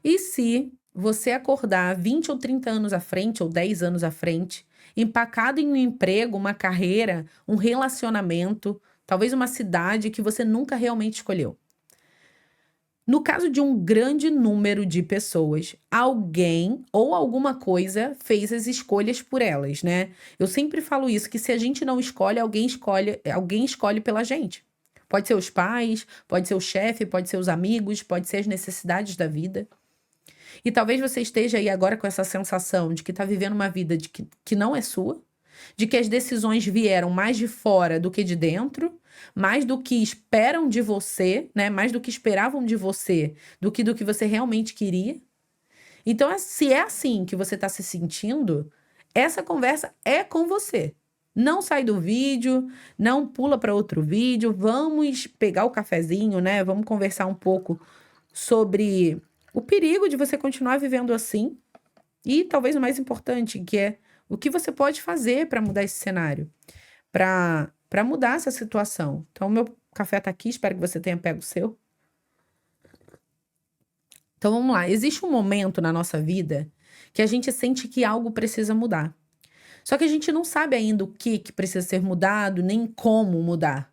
E se você acordar 20 ou 30 anos à frente, ou 10 anos à frente, empacado em um emprego, uma carreira, um relacionamento, talvez uma cidade que você nunca realmente escolheu? No caso de um grande número de pessoas, alguém ou alguma coisa fez as escolhas por elas, né? Eu sempre falo isso, que se a gente não escolhe, alguém escolhe pela gente. Pode ser os pais, pode ser o chefe, pode ser os amigos, pode ser as necessidades da vida. E talvez você esteja aí agora com essa sensação de que está vivendo uma vida que não é sua, de que as decisões vieram mais de fora do que de dentro, mais do que esperam de você, né? Mais do que esperavam de você, do que você realmente queria. Então, se é assim que você está se sentindo, essa conversa é com você. Não sai do vídeo, não pula para outro vídeo, vamos pegar o cafezinho, né? Vamos conversar um pouco sobre o perigo de você continuar vivendo assim e talvez o mais importante, que é o que você pode fazer para mudar esse cenário, para mudar essa situação. Então, meu café tá aqui, espero que você tenha pego o seu. Então, vamos lá. Existe um momento na nossa vida que a gente sente que algo precisa mudar. Só que a gente não sabe ainda o que precisa ser mudado, nem como mudar.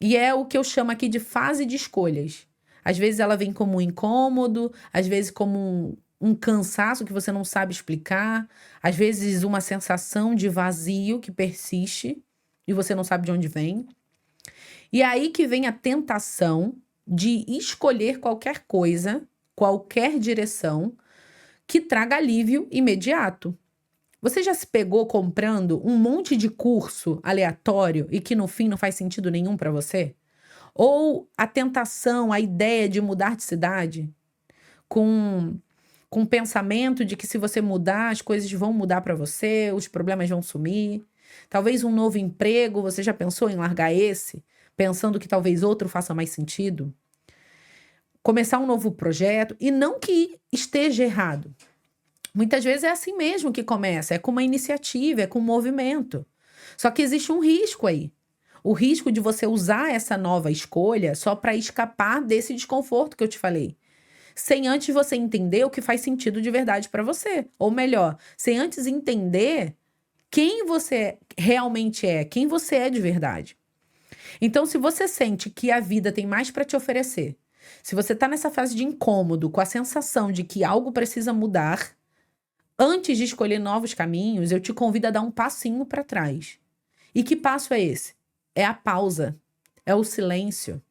E é o que eu chamo aqui de fase de escolhas. Às vezes ela vem como um incômodo, às vezes como um cansaço que você não sabe explicar, às vezes uma sensação de vazio que persiste e você não sabe de onde vem. E é aí que vem a tentação de escolher qualquer coisa, qualquer direção que traga alívio imediato. Você já se pegou comprando um monte de curso aleatório e que no fim não faz sentido nenhum para você? Ou a tentação, a ideia de mudar de cidade com o pensamento de que se você mudar, as coisas vão mudar para você, os problemas vão sumir. Talvez um novo emprego, você já pensou em largar esse, pensando que talvez outro faça mais sentido? Começar um novo projeto, e não que esteja errado. Muitas vezes é assim mesmo que começa, é com uma iniciativa, é com um movimento. Só que existe um risco aí. O risco de você usar essa nova escolha só para escapar desse desconforto que eu te falei. Sem antes você entender o que faz sentido de verdade para você. Ou melhor, sem antes entender quem você realmente é, quem você é de verdade. Então, se você sente que a vida tem mais para te oferecer, se você está nessa fase de incômodo, com a sensação de que algo precisa mudar, antes de escolher novos caminhos, eu te convido a dar um passinho para trás. E que passo é esse? É a pausa, é o silêncio,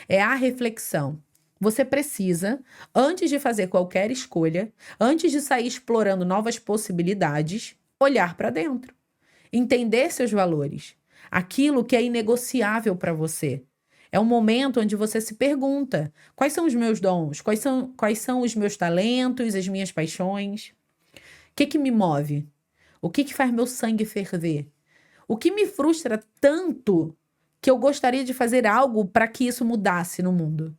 é a reflexão. Você precisa, antes de fazer qualquer escolha, antes de sair explorando novas possibilidades, olhar para dentro, entender seus valores, aquilo que é inegociável para você. É um momento onde você se pergunta: quais são os meus dons? Quais são os meus talentos, as minhas paixões? O que me move? O que faz meu sangue ferver? O que me frustra tanto que eu gostaria de fazer algo para que isso mudasse no mundo?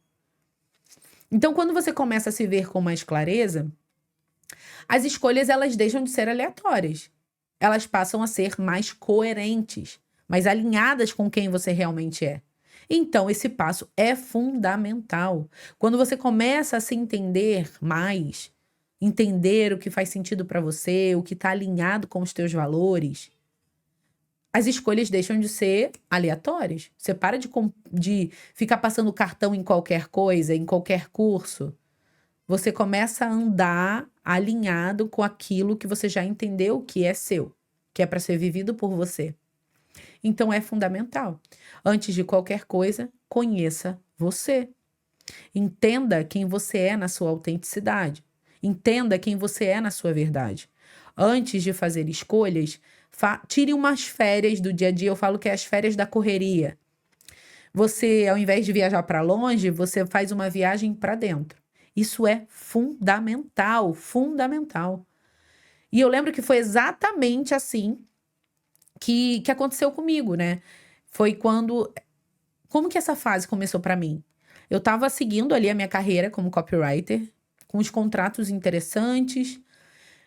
Então, quando você começa a se ver com mais clareza, as escolhas elas deixam de ser aleatórias. Elas passam a ser mais coerentes, mais alinhadas com quem você realmente é. Então, esse passo é fundamental. Quando você começa a se entender mais, entender o que faz sentido para você, o que está alinhado com os teus valores, as escolhas deixam de ser aleatórias. Você para de ficar passando cartão em qualquer coisa, em qualquer curso. Você começa a andar alinhado com aquilo que você já entendeu que é seu, que é para ser vivido por você. Então é fundamental. Antes de qualquer coisa, conheça você. Entenda quem você é na sua autenticidade. Entenda quem você é na sua verdade. Antes de fazer escolhas, tire umas férias do dia a dia. Eu falo que é as férias da correria. Você, ao invés de viajar para longe, você faz uma viagem para dentro. Isso é fundamental, fundamental. E eu lembro que foi exatamente assim que aconteceu comigo, né? Foi quando... Como que essa fase começou para mim? Eu estava seguindo ali a minha carreira como copywriter, com os contratos interessantes.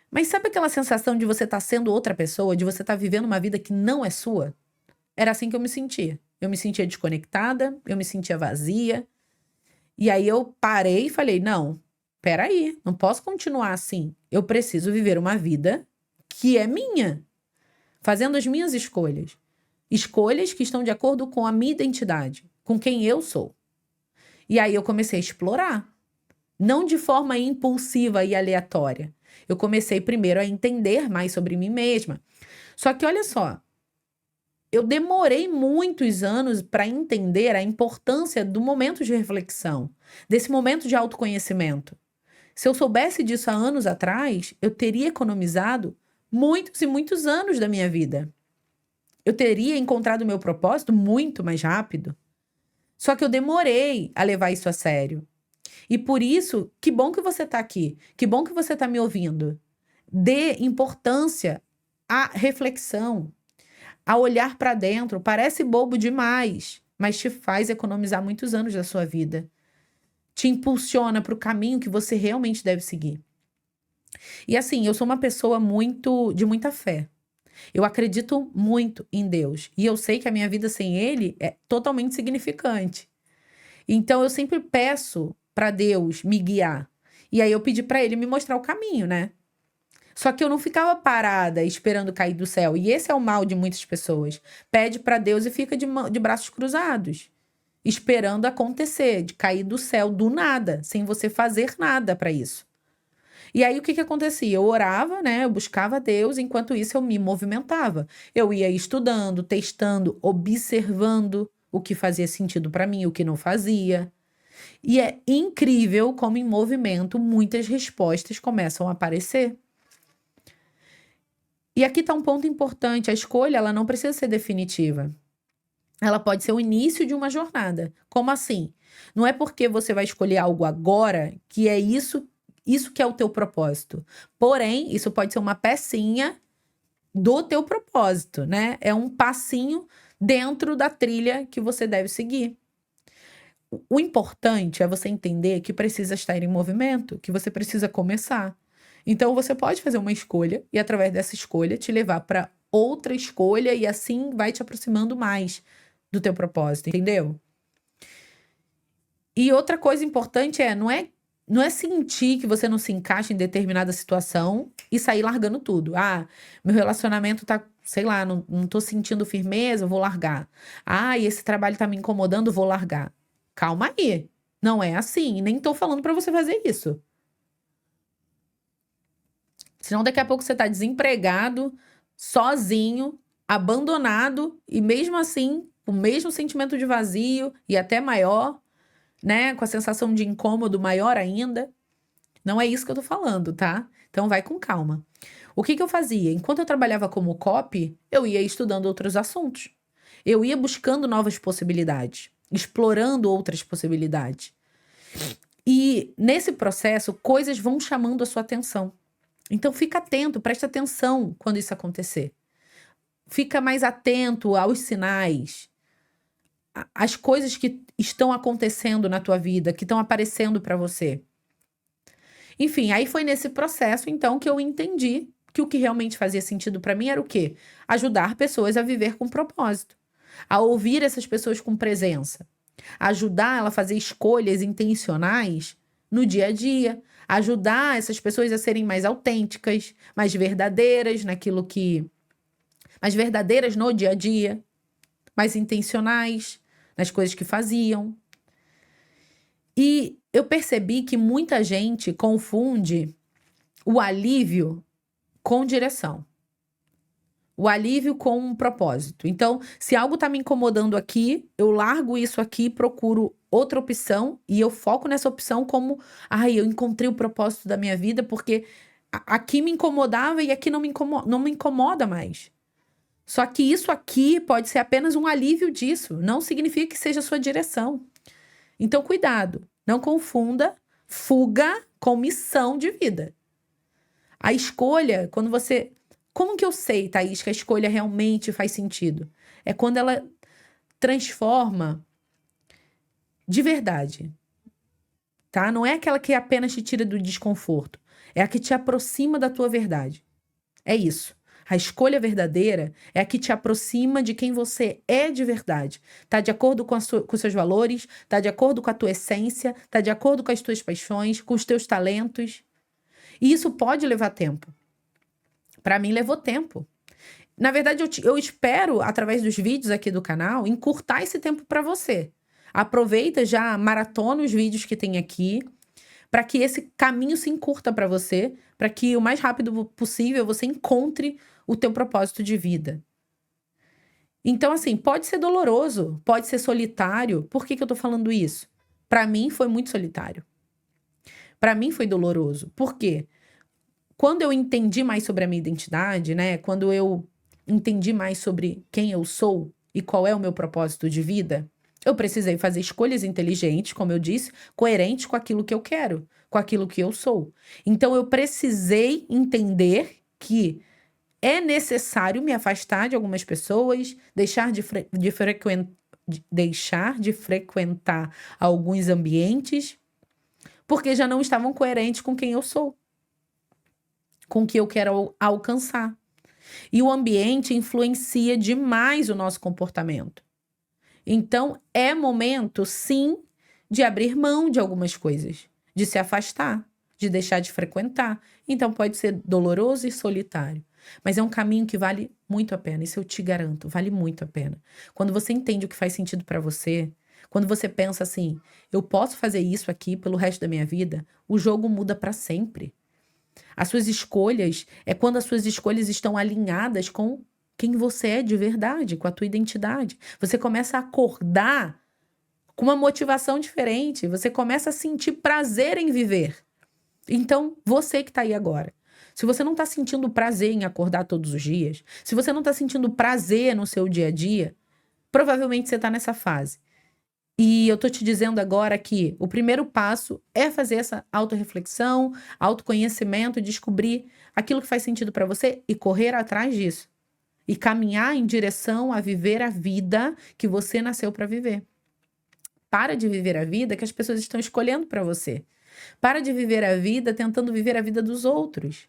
Mas sabe aquela sensação de você estar sendo outra pessoa, de você estar vivendo uma vida que não é sua? Era assim que eu me sentia. Eu me sentia desconectada, eu me sentia vazia. E aí eu parei e falei, não, peraí, não posso continuar assim. Eu preciso viver uma vida que é minha, fazendo as minhas escolhas. Escolhas que estão de acordo com a minha identidade, com quem eu sou. E aí eu comecei a explorar. Não de forma impulsiva e aleatória. Eu comecei primeiro a entender mais sobre mim mesma. Só que olha só, eu demorei muitos anos para entender a importância do momento de reflexão, desse momento de autoconhecimento. Se eu soubesse disso há anos atrás, eu teria economizado muitos e muitos anos da minha vida. Eu teria encontrado o meu propósito muito mais rápido. Só que eu demorei a levar isso a sério. E por isso, que bom que você está aqui. Que bom que você está me ouvindo. Dê importância à reflexão, a olhar para dentro. Parece bobo demais, mas te faz economizar muitos anos da sua vida. Te impulsiona para o caminho que você realmente deve seguir. E assim, eu sou uma pessoa de muita fé. Eu acredito muito em Deus. E eu sei que a minha vida sem Ele é totalmente insignificante. Então eu sempre peço para Deus me guiar. E aí eu pedi para Ele me mostrar o caminho, né? Só que eu não ficava parada esperando cair do céu. E esse é o mal de muitas pessoas. Pede para Deus e fica de braços cruzados, esperando acontecer, de cair do céu do nada, sem você fazer nada para isso. E aí o que acontecia? Eu orava, né? Eu buscava Deus, enquanto isso eu me movimentava. Eu ia estudando, testando, observando o que fazia sentido para mim, o que não fazia. E é incrível como em movimento muitas respostas começam a aparecer. E aqui está um ponto importante: a escolha ela não precisa ser definitiva. Ela pode ser o início de uma jornada. Como assim? Não é porque você vai escolher algo agora que é isso que é o teu propósito. Porém, isso pode ser uma pecinha do teu propósito, né? É um passinho dentro da trilha que você deve seguir. O importante é você entender que precisa estar em movimento, que você precisa começar. Então, você pode fazer uma escolha e, através dessa escolha, te levar para outra escolha e assim vai te aproximando mais do teu propósito, entendeu? E outra coisa importante não é sentir que você não se encaixa em determinada situação e sair largando tudo. Ah, meu relacionamento tá, sei lá, não tô sentindo firmeza, vou largar. Ah, e esse trabalho tá me incomodando, vou largar. Calma aí. Não é assim. Nem tô falando pra você fazer isso. Senão daqui a pouco você tá desempregado, sozinho, abandonado e mesmo assim, o mesmo sentimento de vazio e até maior, né? Com a sensação de incômodo maior ainda. Não é isso que eu tô falando, tá? Então vai com calma. O que eu fazia? Enquanto eu trabalhava como copy, eu ia estudando outros assuntos. Eu ia buscando novas possibilidades, explorando outras possibilidades. E nesse processo, coisas vão chamando a sua atenção. Então fica atento, presta atenção quando isso acontecer. Fica mais atento aos sinais, às coisas que estão acontecendo na tua vida, que estão aparecendo para você. Enfim, aí foi nesse processo, então, que eu entendi que o que realmente fazia sentido para mim era o quê? Ajudar pessoas a viver com propósito, a ouvir essas pessoas com presença, ajudar ela a fazer escolhas intencionais no dia a dia, ajudar essas pessoas a serem mais autênticas, mais verdadeiras mais verdadeiras no dia a dia, mais intencionais nas coisas que faziam. E eu percebi que muita gente confunde o alívio com direção. O alívio com um propósito. Então, se algo está me incomodando aqui, eu largo isso aqui, procuro outra opção e eu foco nessa opção como, eu encontrei o propósito da minha vida porque aqui me incomodava e aqui não me incomoda mais. Só que isso aqui pode ser apenas um alívio disso, não significa que seja a sua direção. Então, cuidado, não confunda fuga com missão de vida. A escolha, quando você... Como que eu sei, Thaís, que a escolha realmente faz sentido? É quando ela transforma de verdade, tá? Não é aquela que apenas te tira do desconforto. É a que te aproxima da tua verdade. É isso. A escolha verdadeira é a que te aproxima de quem você é de verdade. Tá de acordo com os seus valores, tá de acordo com a tua essência, tá de acordo com as tuas paixões, com os teus talentos. E isso pode levar tempo. Para mim, levou tempo. Na verdade, eu espero, através dos vídeos aqui do canal, encurtar esse tempo para você. Aproveita, já maratona os vídeos que tem aqui, para que esse caminho se encurta para você, para que o mais rápido possível você encontre o teu propósito de vida. Então, assim, pode ser doloroso, pode ser solitário. Por que eu tô falando isso? Para mim foi muito solitário. Para mim foi doloroso. Por quê? Quando eu entendi mais sobre a minha identidade, né? Quando eu entendi mais sobre quem eu sou e qual é o meu propósito de vida, eu precisei fazer escolhas inteligentes, como eu disse, coerentes com aquilo que eu quero, com aquilo que eu sou. Então, eu precisei entender que é necessário me afastar de algumas pessoas, deixar de frequentar alguns ambientes, porque já não estavam coerentes com quem eu sou, com o que eu quero alcançar. E o ambiente influencia demais o nosso comportamento. Então, é momento, sim, de abrir mão de algumas coisas, de se afastar, de deixar de frequentar. Então, pode ser doloroso e solitário. Mas é um caminho que vale muito a pena, isso eu te garanto, vale muito a pena. Quando você entende o que faz sentido para você, quando você pensa assim, eu posso fazer isso aqui pelo resto da minha vida, o jogo muda para sempre. As suas escolhas, é quando as suas escolhas estão alinhadas com quem você é de verdade, com a tua identidade. Você começa a acordar com uma motivação diferente, você começa a sentir prazer em viver. Então, você que está aí agora, se você não está sentindo prazer em acordar todos os dias, se você não está sentindo prazer no seu dia a dia, provavelmente você está nessa fase. E eu tô te dizendo agora que o primeiro passo é fazer essa autorreflexão, autoconhecimento, descobrir aquilo que faz sentido para você e correr atrás disso. E caminhar em direção a viver a vida que você nasceu para viver. Para de viver a vida que as pessoas estão escolhendo para você. Para de viver a vida tentando viver a vida dos outros,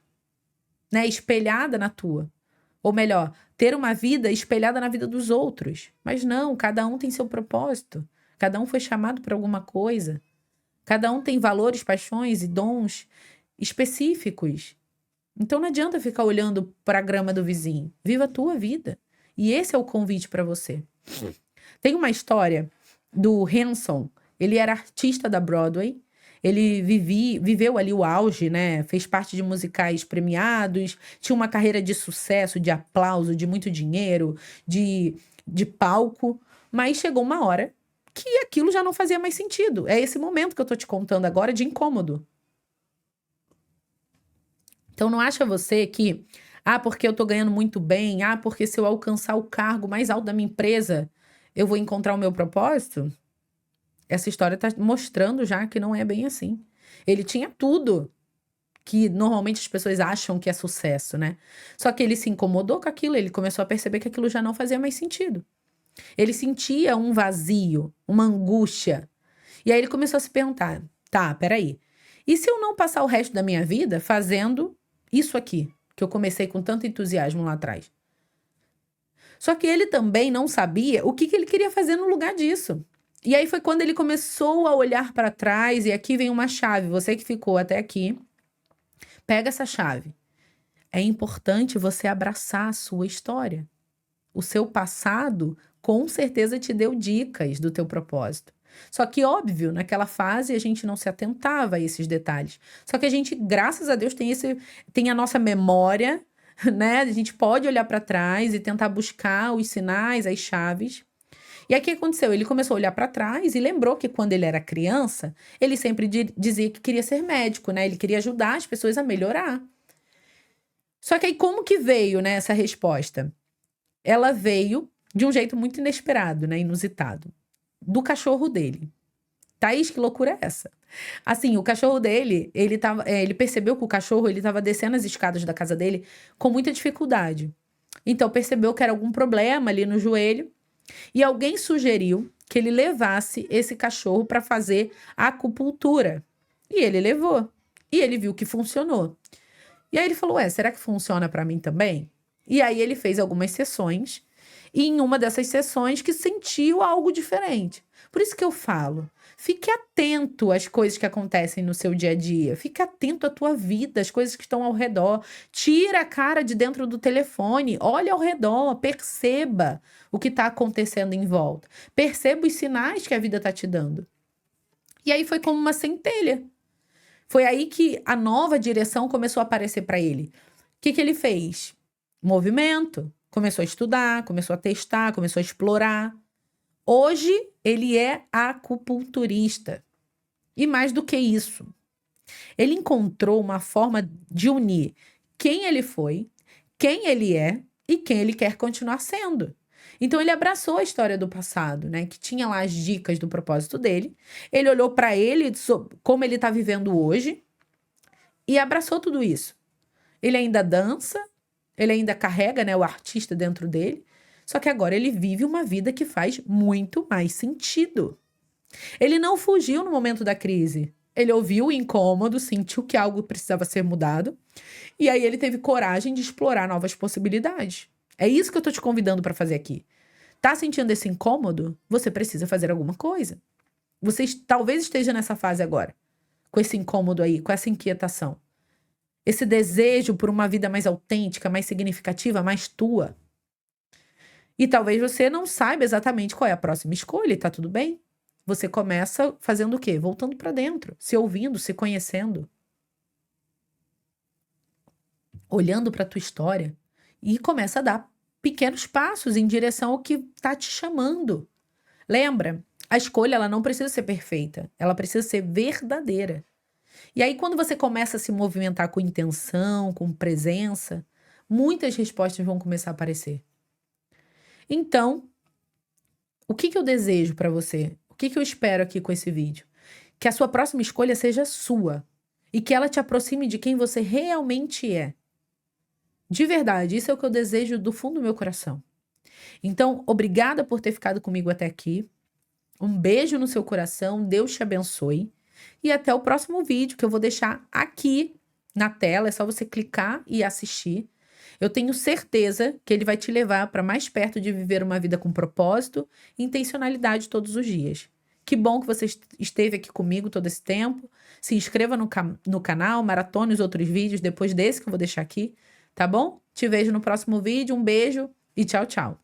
né? Espelhada na tua. Ou melhor, ter uma vida espelhada na vida dos outros. Mas não, cada um tem seu propósito. Cada um foi chamado para alguma coisa. Cada um tem valores, paixões e dons específicos. Então não adianta ficar olhando para a grama do vizinho. Viva a tua vida. E esse é o convite para você. Tem uma história do Hanson. Ele era artista da Broadway. Ele viveu ali o auge, né? Fez parte de musicais premiados. Tinha uma carreira de sucesso, de aplauso, de muito dinheiro, de palco. Mas chegou uma hora que aquilo já não fazia mais sentido. É esse momento que eu tô te contando agora de incômodo. Então não acha você que, porque eu tô ganhando muito bem, porque se eu alcançar o cargo mais alto da minha empresa, eu vou encontrar o meu propósito? Essa história tá mostrando já que não é bem assim. Ele tinha tudo que normalmente as pessoas acham que é sucesso, né? Só que ele se incomodou com aquilo, ele começou a perceber que aquilo já não fazia mais sentido. Ele sentia um vazio, uma angústia. E aí ele começou a se perguntar, tá, peraí, e se eu não passar o resto da minha vida fazendo isso aqui, que eu comecei com tanto entusiasmo lá atrás? Só que ele também não sabia o que ele queria fazer no lugar disso. E aí foi quando ele começou a olhar para trás, e aqui vem uma chave, você que ficou até aqui, pega essa chave. É importante você abraçar a sua história. O seu passado com certeza te deu dicas do teu propósito. Só que, óbvio, naquela fase a gente não se atentava a esses detalhes. Só que a gente, graças a Deus, tem a nossa memória, né? A gente pode olhar para trás e tentar buscar os sinais, as chaves. E aí o que aconteceu? Ele começou a olhar para trás e lembrou que quando ele era criança, ele sempre dizia que queria ser médico, né? Ele queria ajudar as pessoas a melhorar. Só que aí como que veio, né, essa resposta? Ela veio de um jeito muito inesperado, né? Inusitado. Do cachorro dele. Thaís, que loucura é essa? Assim, o cachorro dele, ele percebeu que o cachorro, ele estava descendo as escadas da casa dele com muita dificuldade. Então, percebeu que era algum problema ali no joelho. E alguém sugeriu que ele levasse esse cachorro para fazer a acupuntura. E ele levou. E ele viu que funcionou. E aí ele falou, será que funciona para mim também? E aí ele fez algumas sessões, e em uma dessas sessões que sentiu algo diferente. Por isso que eu falo, fique atento às coisas que acontecem no seu dia a dia, fique atento à tua vida, às coisas que estão ao redor. Tira a cara de dentro do telefone, olha ao redor, perceba o que está acontecendo em volta. Perceba os sinais que a vida está te dando. E aí foi como uma centelha. Foi aí que a nova direção começou a aparecer para ele. O que ele fez? Movimento. Começou a estudar, começou a testar, começou a explorar. Hoje, ele é acupunturista. E mais do que isso, ele encontrou uma forma de unir quem ele foi, quem ele é e quem ele quer continuar sendo. Então, ele abraçou a história do passado, né? Que tinha lá as dicas do propósito dele. Ele olhou para ele, como ele está vivendo hoje, e abraçou tudo isso. Ele ainda dança, ele ainda carrega, né, o artista dentro dele, só que agora ele vive uma vida que faz muito mais sentido. Ele não fugiu no momento da crise. Ele ouviu o incômodo, sentiu que algo precisava ser mudado, e aí ele teve coragem de explorar novas possibilidades. É isso que eu tô te convidando para fazer aqui. Tá sentindo esse incômodo? Você precisa fazer alguma coisa. Você talvez esteja nessa fase agora, com esse incômodo aí, com essa inquietação. Esse desejo por uma vida mais autêntica, mais significativa, mais tua. E talvez você não saiba exatamente qual é a próxima escolha, e tá tudo bem. Você começa fazendo o quê? Voltando para dentro, se ouvindo, se conhecendo. Olhando para tua história e começa a dar pequenos passos em direção ao que tá te chamando. Lembra? A escolha, ela não precisa ser perfeita, ela precisa ser verdadeira. E aí, quando você começa a se movimentar com intenção, com presença, muitas respostas vão começar a aparecer. Então, o que eu desejo para você? O que eu espero aqui com esse vídeo? Que a sua próxima escolha seja sua e que ela te aproxime de quem você realmente é. De verdade, isso é o que eu desejo do fundo do meu coração. Então, obrigada por ter ficado comigo até aqui. Um beijo no seu coração, Deus te abençoe. E até o próximo vídeo que eu vou deixar aqui na tela, é só você clicar e assistir. Eu tenho certeza que ele vai te levar para mais perto de viver uma vida com propósito e intencionalidade todos os dias. Que bom que você esteve aqui comigo todo esse tempo. Se inscreva no canal, maratone os outros vídeos depois desse que eu vou deixar aqui, tá bom? Te vejo no próximo vídeo, um beijo e tchau, tchau.